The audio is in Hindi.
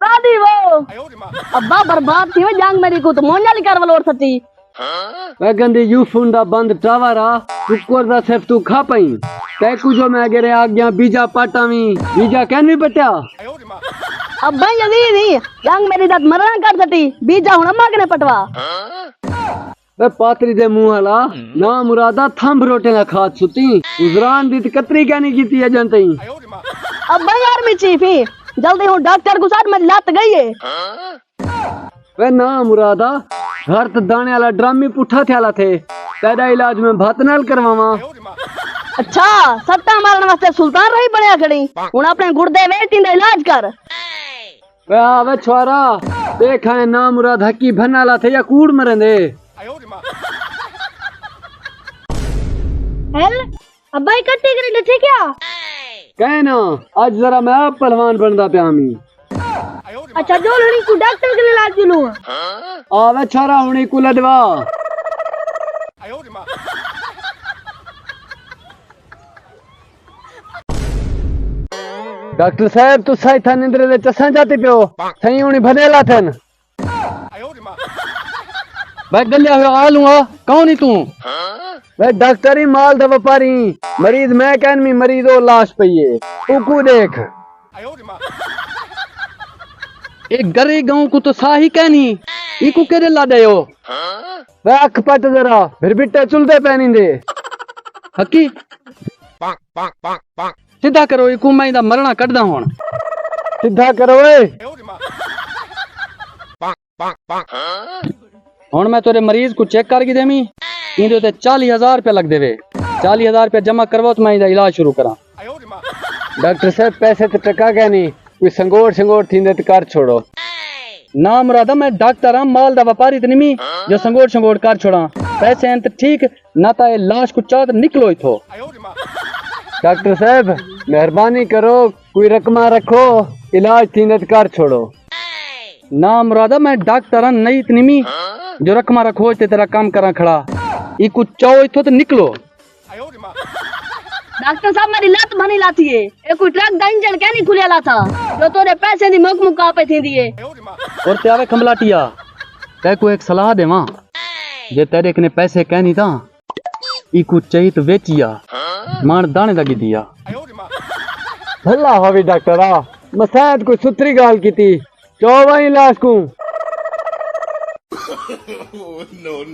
शादी वो अब्बा बर्बाद थी जंग मेरी को तो मोन्या लिकर वलोर सती वे गंदी यू फुंडा बंद टावरा कुकर दा सिर्फ तू खा पई तैकू जो मैं गेरे आ गया बीजा पाटावी बीजा कहन भी पट्या अब्बा यदीदी जंग मेरी दात मरण कर सती बीजा हुन अम्मा कने पटवा वे पात्री दे मुंह वाला ना मुरादा थंब रोटे ना खात सुती गुजरान दी कतरी कहनी कीती है जनतई अब्बा यार मिची फी जल्दी हूँ डॉक्टर को साथ में लत गई है वे ना मुरादा घर तो दाने वाला ड्रामी पुठा थयाला थे तेरा इलाज में भात नाल करवावा अच्छा सट्टा मारने वास्ते सुल्तान रही बनया खड़ी हुन अपने गुर्दे वेटी दा इलाज कर वे आवे छुआरा देखा है ना मुराद हकी भनाला थे या कूड़ मरेंदे हेल अब्बा इकट्ठे करे डटे क्या कहे ना आज जरा मैं आप पहलवान बनदा पे आमी अच्छा जो लड़ी को डॉक्टर के इलाज दिलू आवे छुआरा हुनी को लदवा डॉक्टर साहब तू सही था निंद्रे दे चसा जाती पियो सही हुनी भनेला थन मैं गलिया हुआ आ लूंगा कौन ही तू मैं डॉक्टर ही माल दा व्यापारी मरीज मैं कहन मी मरीज ओ लाश पईए तू को देख एक गरी गांव को तो साही कहनी इको केरे ला दयो वे अख पट जरा फिर बिट्टे चुलदे पैनी दे हकी सीधा करो इको मैं दा मरना कटदा होण सीधा करो ए हुन मैं तेरे मरीज को चेक करके देमी इंदे ते 40,000 रुपया लग देवे 40,000 रुपया जमा करवो तो मैं इदा इलाज शुरू करा डॉक्टर साहब पैसे तो टका क्या नहीं कोई संगोट थींदे तो कर छोड़ो ना मुरादा मैं डॉक्टर हूं माल दा व्यापारी तो नहीं जो संगोट कर छोड़ा पैसे हैं तो ठीक ना ता ये लाश को चाह निकलो इथो डॉक्टर साहब मेहरबानी करो कोई रकमा रखो इलाज थींदे तो कर छोड़ो ना मुरादा मैं डॉक्टर नहीं इतनी जो रकमा रखो ते तेरा काम करा खड़ा ई कुछ चाहो इथो तो निकलो डॉक्टर साहब मेरी लत भनी लाती है एक कोई ट्रक दा इंजन क्या नहीं खुलेला था जो तोरे पैसे दी मुक मुका पे थी दिए और ते आवे खमलाटिया ते को एक सलाह देवा जे तेरे कने पैसे कहनी था ई कुछ चाहिए तो बेचिया मान दाने लगी दिया भला होवी डॉक्टरा मसाद को सुथरी गाल कीती चौवाई लाश को no.